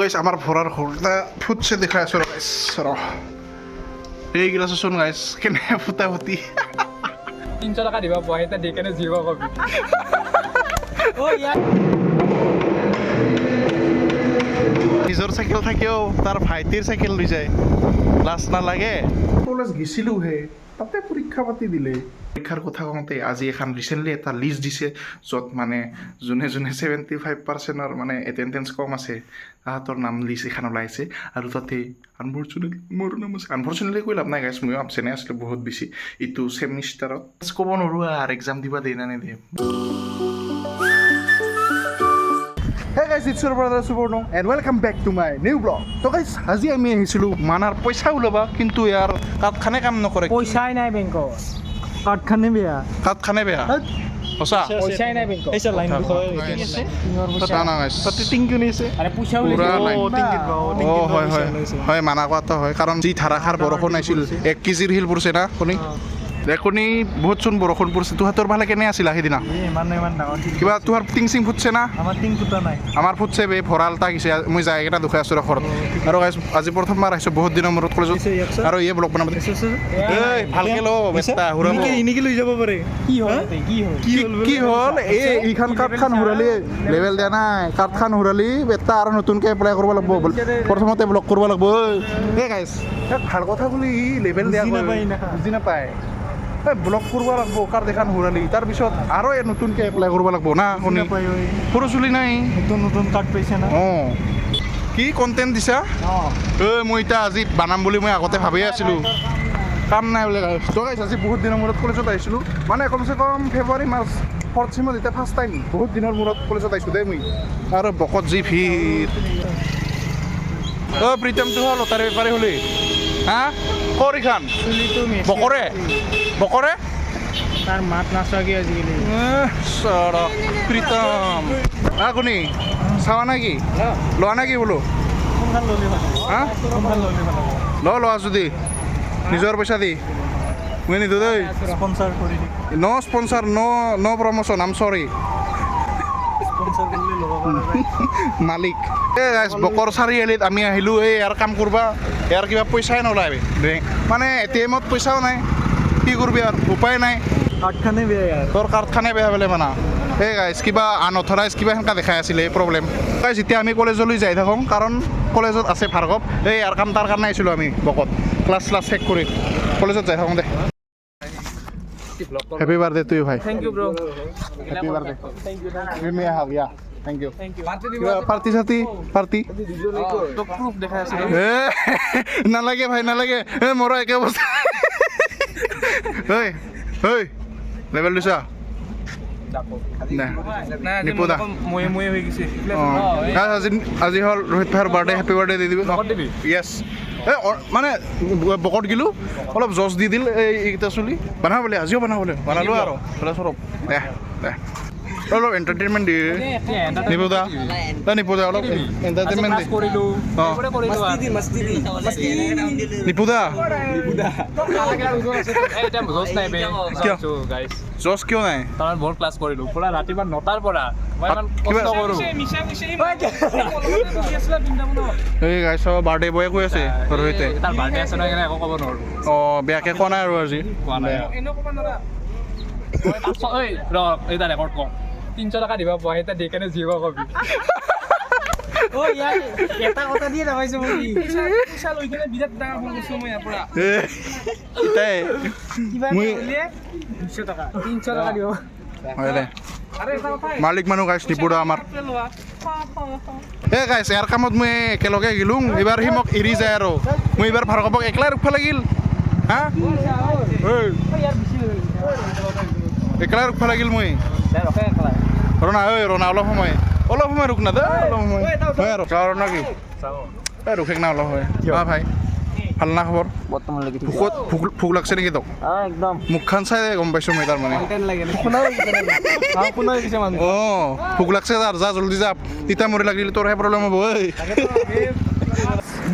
Guys আমার ভরার ঘরটা ফুটছে দেখা আছো গাইস এই গিলাস শুন গাইস কেনে ফুটা ফুটি 300 টাকা দিবা পইতা দি কেনে জিব কবি ও ইয়া নিজৰ সাইকেল থাকিও তাৰ ভাইটিৰ সাইকেল লৈ যায় লাজ নালাগে কলেজ গেছিলো হে তাতে পৰীক্ষা পাতি দিলে পৰীক্ষাৰ কথা কওঁতে আজি এখন ৰিচেণ্টলি এটা লিষ্ট দিছে য'ত মানে যোনে যোনে 75%ৰ মানে এটেণ্ডেঞ্চ কম আছে তাহাঁতৰ নাম লিষ্ট এখন ওলাইছে আৰু তাতে আনফৰ্চুনেটলি মোৰ নাম আছে আনফৰ্চুনেটলি কৈ লাভ নাই গাইছ ময়ো আপচেনে আছিলোঁ বহুত বেছি ইটো ছেমিষ্টাৰত ক'ব নোৱাৰোঁ আৰু এক্সাম দিবা দিয়ে নে নিদিয়ে Hey guys, it's your brother Suborno and welcome back to my new vlog. So guys, আজি আমি আহিছিলো মানাৰ পইচা ওলাবা কিন্তু ইয়াৰ কাৰ্ডখানে কাম নকৰে পইচাই নাই বেংকত কাৰ্ডখানে বেয়া কাৰ্ডখানে বেয়া সঁচা পইচাই নাই বেংকত এইসব লাইন না গাইছ তাতে টিংকি নিছে আরে পইচাও পুৰা নাই হয় হয় লৈছে হয় মানা কৰাটো হয় কাৰণ যি ধাৰাসাৰ বৰষুণ আহিছিল 1 কেজিৰ শিল পৰিছে না শুনি দেখোনি বহুত চোন বৰষুণ পৰিছে তোহাঁতৰ ভালে কেনে আছিলা সেইদিনা ইমান ডাঙৰ কিবা তোহাৰ টিং চিং ফুটছে না আমাৰ টিং ফুটা নাই আমাৰ ফুটছে বে ভঁৰাল এটা গেছে মই যাই এটা দুখাই আছোঁ ঘৰত আৰু গাইছ আজি প্ৰথমবাৰ আহিছোঁ বহুত দিনৰ মূৰত কলেজত আৰু এই ব্লগ বনাব এই ভালকে ল বেটা হুৰাব এনেকে লৈ যাব পাৰে কি হ'ল কি হ'ল এই এইখন কাৰ্ডখন হুৰালি লেভেল দিয়া নাই কাৰ্ডখন হুৰালি বেটা আৰু নতুনকৈ এপ্লাই কৰিব লাগিব প্ৰথমতে ব্লক কৰিব লাগিব এই গাইছ ভাল কথা বুলি লেভেল দিয়া বুজি নাপায় ব্লক কৰিব লাগিব কাৰ্ড এখন হুৰালি তাৰপিছত আৰু নতুনকৈ এপ্লাই কৰিব লাগিব না শুনি সৰু চুলি নাই নতুন কাৰ্ড পাইছে না অঁ কি কণ্টেণ্ট দিছা মই এতিয়া আজি বানাম বুলি মই আগতে ভাবিয়ে আছিলোঁ কাম নাই বোলে তো গাইছ আজি বহুত দিনৰ মূৰত কলেজত আহিছিলোঁ মানে কমচে কম ফেব্ৰুৱাৰী মাৰ্চ ফৰ্থ চেমত এতিয়া ফাৰ্ষ্ট টাইম বহুত দিনৰ মূৰত কলেজত আহিছোঁ দেই মই আৰু বকত যি ভিৰ প্ৰীতমটো হ'ল লটাৰী বেপাৰী হ'লি হা কৰিখান বকৰে বকৰে তাৰ মাত নাচাগে আজিকালি প্ৰীতম কোনি চাৱা নেকি লোৱা নেকি বোলো কোনখন ললি ভাল হা কোনখন ললি ভাল লোৱা যদি নিজৰ পইচা দি মই নিদিওঁ দেই স্পন্সৰ কৰি দি ন' স্পনচাৰ ন' প্ৰমোশ্যন আম চৰি স্পন্সৰ কৰিলে ল'ব পাৰে মালিক এই গাইছ বকৰ চাৰিআলিত আমি আহিলোঁ এই ইয়াৰ কাম কৰবা ইয়াৰ কিবা পইচাই নোলায় মানে ATM-ত পইচাও নাই কি কৰবি আৰু উপায় নাই কাৰ্ডখানে বেয়া ইয়াৰ তোৰ কাৰ্ডখানে বেয়া বোলে মানা এই গাইছ কিবা আনঅথৰাইজ কিবা সেনেকা দেখাই আছিলে এই প্ৰব্লেম গাইছ এতিয়া আমি কলেজলৈ যাই থাকোঁ কাৰণ কলেজত আছে ভাৰ্গৱ এই ইয়াৰ কাম তাৰ কাৰণে আহিছিলোঁ আমি বকত ক্লাছ শেষ কৰি কলেজত যাই থাকোঁ দে হেপী বাৰ্থডে টু ইউ ভাই thank you bro happy birthday thank you thank you party party চাৰ্টি পাৰ্টি তো প্ৰুফ দেখা আছে নালাগে ভাই নালাগে মোৰো একে অৱস্থা লেভেল দিছা নিপদা মই হৈ গৈছে আজি হ'ল ৰোহিত ভাইৰ বাৰ্থডে হেপী বাৰ্থডে দি দিবি য়েছ মানে বকত গিলোঁ অলপ জচ দি দিল এইকেইটা চুলি বনাবলৈ আজিও বনাবলৈ বনালোঁ আৰু চৰব দে অলপ এণ্টাৰটেইনমেণ্ট দি নিপদা নিপদা অলপ এণ্টাৰটেইনমেণ্ট দি অঁ নিপদা জচ কিয় নাই তাৰ বহুত ক্লাছ কৰিলো পুৰা ৰাতিপুৱা 9টাৰ পৰা মই ইমান কষ্ট কৰোঁ এই গাইছ বাৰ্থডে বয়ে কৈ আছে ৰোহিতে তাৰ বাৰ্থডে আছে নহয় একো ক'ব নোৱাৰোঁ অঁ বেয়াকৈ কোৱা নাই আৰু আজি কোৱা নাই এইটা ৰেকৰ্ড কওঁ 300 টাকা দিবা পইতা দি কেনে জিব কবি ও ইয়াৰ এটা কথা দিয়ে দেখাইছো মই পইচা লৈ কেনে বিৰাট ডাঙৰ ফোন কৰিছো মই ইয়াৰ পৰা কিবা কৰিলে 200 টাকা 300 টাকা দিব হয় দে আৰে এটা কথা মালিক মানুহ গাইছ নিপুৰা আমাৰ এই গাইছ ইয়াৰ কামত মই একেলগে গিলোঁ এইবাৰ সি মোক এৰি যায় আৰু মই এইবাৰ ভাৰ্গৱক একলাই ৰখিব লাগিল হা একলাই ৰখিব লাগিল মই ৰণা ৰণা অলপ সময় ৰোক না দে অলপ সময় হয় আৰু ৰণা কি এই ৰোখেক না অলপ হয় ভাই ভাল না খবৰ বৰ্তমানলৈকে ভোকত ভোক লাগছে নেকি তোক একদম মুখখন চাই গম পাইছোঁ মই তাৰমানে অঁ ভোক লাগছে তাৰ যা জল্দি যা তিতা মৰি লাগিলে তোৰহে প্ৰব্লেম হ'ব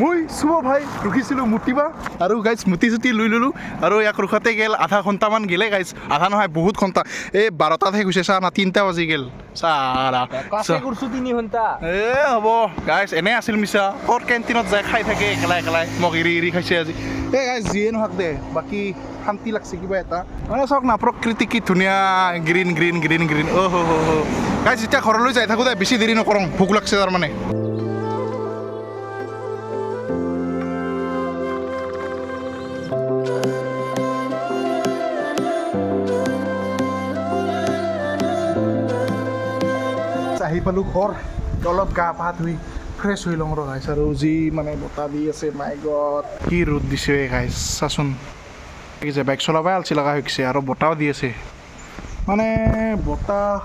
মই শুভ ভাই ৰখিছিলোঁ মুতিবা আৰু গাইজ মুতি চুটি লৈ ল'লোঁ আৰু ইয়াক ৰখাতে গেল আধা ঘণ্টামান গেলে গাইজ আধা নহয় বহুত ঘণ্টা এই 12টাতহে গৈছে চা না 3টা বাজি গেল চাৰা কৰিছোঁ 3 ঘণ্টা হ'ব গাইজ এনে আছিল মিছা ক'ত কেণ্টিনত যায় খাই থাকে একেলাই একেলাই মোক এৰি খাইছে আজি এই গাইজ যিয়ে নহওক দে বাকী শান্তি লাগছে কিবা এটা মানে চাওক না প্ৰকৃতি কি ধুনীয়া গ্ৰীণ গ্ৰীণ গ্ৰীণ গ্ৰীণ অ' হ গাইজ যেতিয়া ঘৰলৈ যাই থাকোঁ দে বেছি দেৰি নকৰোঁ ভোক লাগছে তাৰমানে আহি পালোঁ ঘৰ অলপ গা পা ধুই ফ্ৰেছ হৈ লওঁ ৰ গাইছ আৰু যি মানে বতাহ দি আছে মাই গড কি ৰ'দ দিছে গাইছ চাচোন যে বাইক চলাবই আলচি লগা হৈ গৈছে আৰু বতাহও দি আছে মানে বতাহ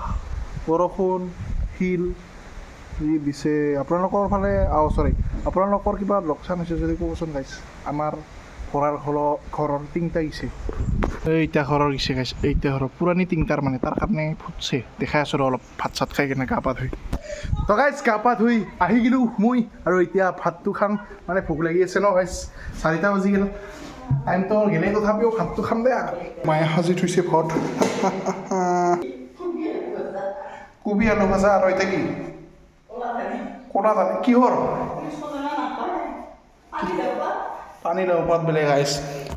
বৰষুণ শিল যি দিছে আপোনালোকৰ ফালে আপোনালোকৰ কিবা লোকচান হৈছে যদি ক'বচোন গাইছ আমাৰ ঘৰৰ টিংটা গিছে এইটা ঘৰৰ গিছে গাইছ এইটা ঘৰৰ পুৰণি টিংটাৰ মানে তাৰ কাৰণে ফুটছে দেখাই আছোঁ ৰ অলপ ভাত চাত খাই কিনে গা পা ধুই তো গাইছ গা পা ধুই আহি গ'লোঁ মই আৰু এতিয়া ভাতটো খাম মানে ভোক লাগি আছে ন গাইছ 4টা বাজি গ'ল টাইমটো গ'লে তথাপিও ভাতটো খাম দে মায়ে সাজি থৈছে ভাত কবি আলু ভাজা আৰু এতিয়া কি ক'লা দালি কিহৰ পানী লাও পাত বেলেগ গাইছ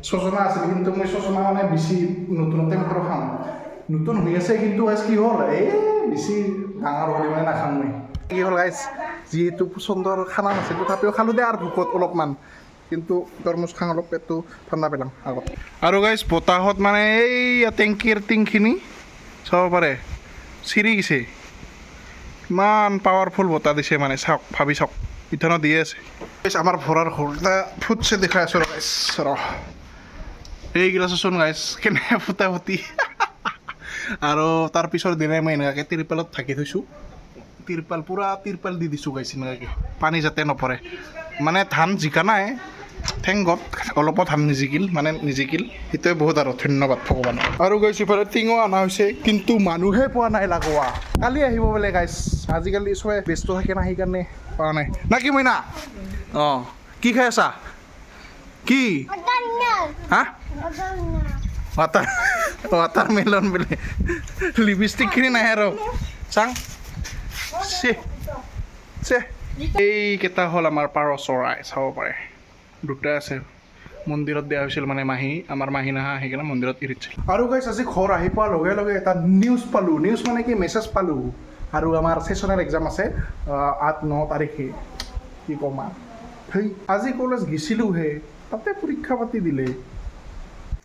ছজনা আছিল কিন্তু মই ছজনা মানে বেছি নতুনতে মাত্ৰ খাম নতুন হৈ আছে কিন্তু গাইছ কি হ'ল এই বেছি ডাঙৰ হ'লে মানে নাখাম মই কি হ'ল গাইছ যিহেতু পচন্দৰ খানা নাছিল তথাপিও খালোঁ দে আৰু ভোকত অলপমান কিন্তু তৰমুজ খাং অলপ পেটটো ঠাণ্ডা পেলাম আগত আৰু গাইছ বতাহত মানে এই টেংকিৰ টিংখিনি চাব পাৰে চিৰি গৈছে ইমান পাৱাৰফুল বতাহ দিছে মানে চাওক ভাবি চাওক ইথানো দিয়ে আছে আমাৰ ভৰাৰ ঘৰটা ফুটছে দেখাই আছোঁ ৰ গাইছ ৰ এইগিলা চোন গাইছ কেনে ফুটা ফুটি আৰু তাৰ পিছৰ দিনাই মই এনেকুৱাকৈ তিৰপালত ঢাকি থৈছোঁ পূৰা তিৰপাল দি দিছোঁ গাইছ এনেকুৱাকৈ পানী যাতে নপৰে মানে ধান জিকা নাই থেংক গড অলপো ধান নিজিকিল সেইটোৱে বহুত আৰু ধন্যবাদ ভগৱান আৰু গাইছ ইফালে টিঙো অনা হৈছে কিন্তু মানুহে পোৱা নাই লাগোৱা কালি আহিব বোলে গাইছ আজিকালি চবে ব্যস্ত থাকে না সেইকাৰণে পোৱা নাই না কি মইনা অঁ কি খাই আছা কি হা ৱাটাৰ মেলন বোলে লিপষ্টিকখিনি নাহে আৰু চাং এইকেইটা হ'ল আমাৰ পাৰ চৰাই চাব পাৰে দুটা আছে মন্দিৰত দিয়া হৈছিল মানে আমাৰ মাহী নাহা সেইকাৰণে মন্দিৰত এৰিছিল আৰু গাইছ আজি ঘৰ আহি পোৱাৰ লগে লগে এটা নিউজ মানে কি মেছেজ পালোঁ আৰু আমাৰ ছেছনেল এক্সাম আছে 8-9 তাৰিখে কি ক'ম আৰু আজি কলেজ গৈছিলোঁহে তাতে পৰীক্ষা পাতি দিলে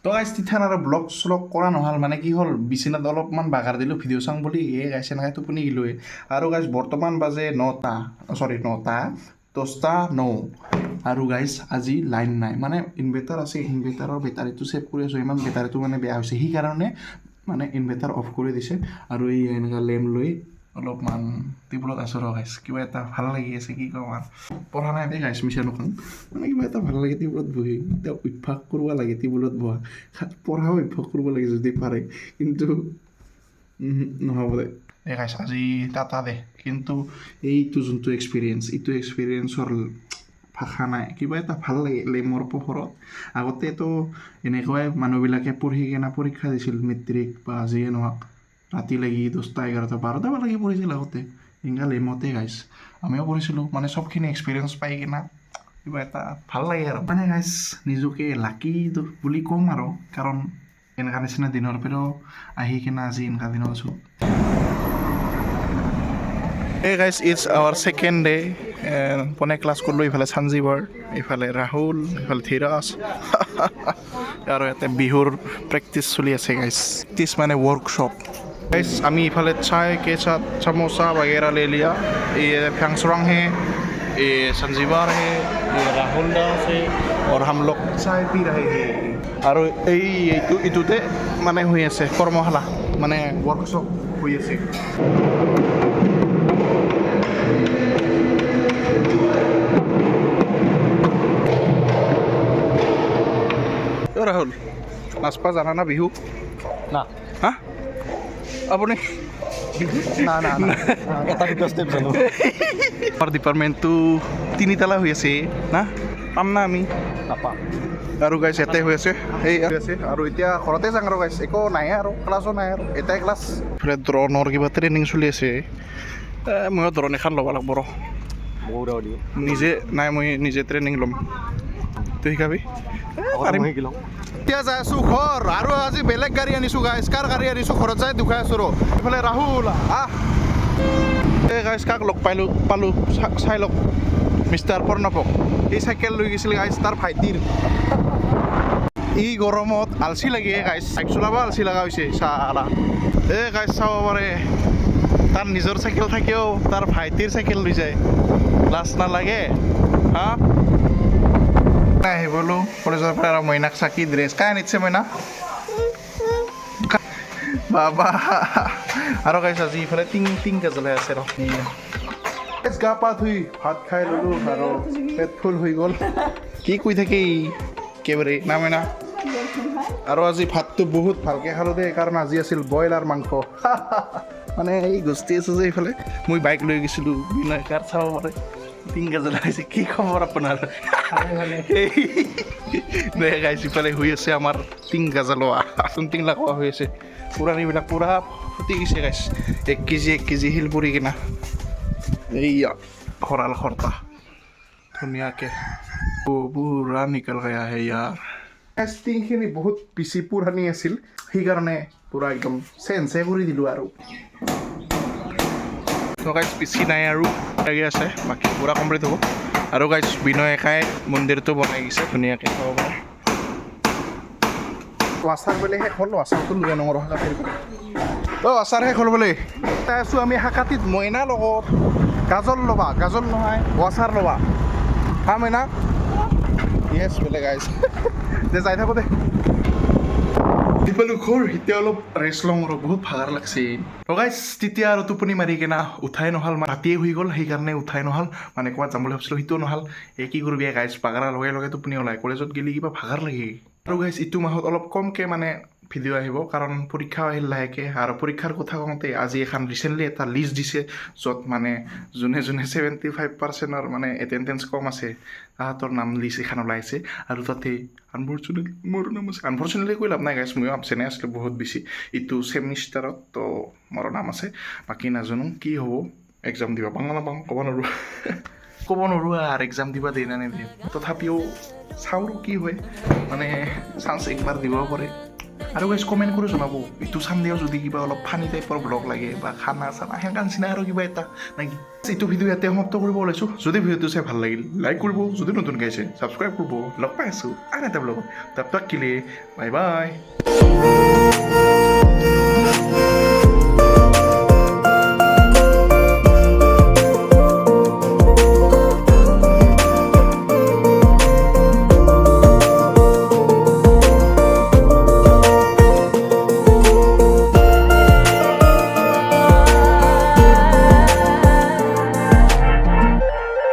তো গাইছ তিথান আৰু ব্লগ শ্লগ কৰা নহ'ল মানে কি হ'ল বিচনাত অলপমান বাগাৰ দিলোঁ ভিডিঅ' চাওঁ বুলি গাইছ এনেকৈ টোপনি গ'লোৱে আৰু গাইছ বৰ্তমান বাজে 10:09 আৰু গাইছ আজি লাইন নাই মানে ইনভাৰ্টাৰ আছে ইনভাৰ্টাৰৰ বেটাৰীটো ছেভ কৰি আছোঁ ইমান বেটাৰীটো মানে বেয়া হৈছে সেইকাৰণে মানে ইনভাৰ্টাৰ অফ কৰি দিছে আৰু এই এনেকুৱা লেম্প লৈ অলপমান টেবুলত আছোঁ ৰ গাইছ কিবা এটা ভাল লাগি আছে কি ক'ম আৰু পঢ়া নাই দেই গাইছ মিছা নকওঁ মানে কিবা এটা ভাল লাগে টেবুলত বহি এতিয়া অভ্যাস কৰিব লাগে টেবুলত বহা পঢ়াও অভ্যাস কৰিব লাগে যদি পাৰে কিন্তু নহ'ব দে এই গাইছ আজি টাটা দে কিন্তু এইটো যোনটো এক্সপিৰিয়েঞ্চৰ ভাষা নাই কিবা এটা ভাল লাগে লেমৰ পোহৰত আগতেতো এনেকুৱাই মানুহবিলাকে পঢ়ি কিনে পৰীক্ষা দিছিল মেট্ৰিক বা যিয়ে নহওক ৰাতি লাগি 10টা 11টা 12টা লাগি পঢ়িছিল আগতে এনেকুৱা লেমতে গাইছ আমিও পঢ়িছিলোঁ মানে চবখিনি এক্সপিৰিয়েঞ্চ পাই কিনা কিবা এটা ভাল লাগে আৰু মানে গাইছ নিজকে লাকি বুলি ক'ম আৰু কাৰণ এনেকুৱা নিচিনা দিনৰ পৰাও আহি কিনা আজি এনেকুৱা দিনত আছোঁ Hey guys, it's our second day. Pone class করলো ইফালে সঞ্জীৱৰ ইফালে ৰাহুল ইফালে ধীৰাজ আৰু ইয়াতে বিহুৰ প্ৰেক্টিচ চলি আছে গাইছ প্ৰেক্টিচ মানে ৱৰ্কশ্বপ गाइस আমি ইফালে চাय के साथ समोसा वगैरह ले लिया ये फैंगसुरंग है ये संजीवर है ये राहुल दास है और हम लोग चाय पी रहे हैं আৰু এইটোতে মানে হৈ আছে কৰ্মশালা মানে ৱৰ্কশ্বপ হৈ আছে राहुल नाचपा जाना ना बिहू ना हाँ अपने না না না এটা দুটা ষ্টেপ জানো আমাৰ ডিপাৰ্টমেণ্টটো তিনিতালা হৈ আছে না পাম না আমি নাপা আৰু গাইছ এটাই হৈ আছে সেই হৈ আছে আৰু এতিয়া ঘৰতে যাওঁ আৰু গাইছ একো নাই আৰু ক্লাছো নাই আৰু এটাই ক্লাছ এইফালে ড্ৰণৰ কিবা ট্ৰেইনিং চলি আছে ময়ো ড্ৰন এখন ল'ব লাগিব ৰ মৌৰা দিও নিজে নাই মই নিজে ট্ৰেইনিং ল'ম তই শিকাবি পাৰিম এতিয়া যাই আছোঁ ঘৰ আৰু আজি বেলেগ গাড়ী আনিছোঁ গাইছ কাৰ গাড়ী আনিছোঁ ঘৰত যাই দুখাই আছোঁ ৰ এইফালে ৰাহুল আহ এই গাইছ কাক লগ পালোঁ চাই লওক মিষ্টাৰ প্ৰণৱক এই চাইকেল লৈ গৈছিল গাইছ তাৰ ভাইটিৰ এই গৰমত আলচি লাগে গাইছ বাইক চলাব আলচি লগা হৈছে চালা এই গাইছ চাব পাৰে তাৰ নিজৰ চাইকেল থাকেও তাৰ ভাইটিৰ চাইকেল লৈ যায় লাজ নালাগে হা আহিবলো কলেজৰ পৰা আৰু মইনাক চাকি ড্ৰেছ কাই আনিছে মইনা বাবা আৰু গাইছ আজি ইফালে টিংকে জ্বলাই আছে ৰ গা পা ধুই ভাত খাই ল'লোঁ আৰু পেট ফুল হৈ গ'ল কি কৈ থাকে একেবাৰে না মইনা আৰু আজি ভাতটো বহুত ভালকৈ খালোঁ দেই কাৰণ আজি আছিল ব্ৰইলাৰ মাংস মানে এই গোষ্ঠী আছোঁ যে এইফালে মই বাইক লৈ গৈছিলোঁ বিনয় কাৰ চাব পাৰে টিংকা জ্বলাইছে কি খবৰ আপোনাৰ গাইছ ইফালে হৈ আছে আমাৰ টিংকা জ্বলোৱা টিং লগোৱা হৈ আছে পুৰাণীবিলাক পূৰা ফুটি গৈছে গাইছ 1 কেজি শিল পৰি কিনা এইয়া খৰাল খৰ্তা ধুনীয়াকৈ পুৰা নিকল গয়া হে ইয়াৰ টিংখিনি বহুত বেছি পুৰণি আছিল সেইকাৰণে পুৰা একদম চেঞ্চে কৰি দিলোঁ আৰু গাইছ পিছি নাই আৰু লাগি আছে বাকী পুৰা কমপ্লিট হ'ব আৰু গাইছ বিনয় একাই মন্দিৰটো বনাই গৈছে ধুনীয়াকৈ চাব পাৰে ৱাচাৰ বোলে শেষ হ'ল ৱাচাৰটো লৈ আনো শাকাতিৰ অঁ ৱাচাৰ শেষ হ'ল বোলে চাই আছোঁ আমি শাকাতিত মইনা লগত গাজল ল'বা গাজল নহয় ৱাচাৰ ল'বা হা মইনা য়েছ বোলে গাইছ দে যাই থাকোঁ দে ঘৰ এতিয়া অলপ ৰেষ্ট লওঁ আৰু বহুত ভাগৰ লাগছে গাইছ তেতিয়া আৰু টোপনি মাৰি কিনা উঠাই নহ'ল ৰাতিয়ে হৈ গ'ল সেইকাৰণে উঠাই নহ'ল মানে ক'ৰবাত যাম বুলি ভাবিছিলোঁ সেইটোও নহ'ল এই কি কৰিবি গাইছ ভাগৰাৰ লগে লগে টোপনি ওলাই কলেজত গ'লে কিবা ভাগৰ লাগে আৰু গাইছ ইটো মাহত অলপ কমকৈ মানে ভিডিঅ' আহিব কাৰণ পৰীক্ষাও আহিল লাহেকৈ আৰু পৰীক্ষাৰ কথা কওঁতে আজি এখন ৰিচেণ্টলি এটা লিষ্ট দিছে য'ত মানে যোনে 75% মানে এটেণ্ডেঞ্চ কম আছে তাহাঁতৰ নাম লিষ্ট এখন ওলাইছে আৰু তাতে আনফৰ্চুনেটলি মোৰ নাম আছে আনফৰ্চুনেটলি কৈ লাভ নাই গাইছ ময়ো আপচেনে আছিলোঁ বহুত বেছি ইটো ছেমিষ্টাৰত তো মোৰ নাম আছে বাকী নাজানো কি হ'ব এক্সাম দিবা পাওঁ নাপাওঁ ক'ব নোৱাৰোঁ আৰু এক্সাম দিবা দিয়ে নে নিদিয়ে তথাপিও চাওঁ কি হয় মানে চান্স একবাৰ দিব পাৰে আৰু গাইছ কমেণ্ট কৰি জনাব এইটো চানডেও যদি কিবা অলপ ফানি টাইপৰ ব্লগ লাগে বা খানা চানা সেনেকুৱা নিচিনা আৰু কিবা এটা নেকি এইটো ভিডিঅ' ইয়াতে সমাপ্ত কৰিব ওলাইছোঁ যদি ভিডিঅ'টো চাই ভাল লাগিল লাইক কৰিব যদি নতুন গাইছে ছাবস্ক্ৰাইব কৰিব লগ পাই আছোঁ আন এটা ব্লগত তাক কিলে বাই বাই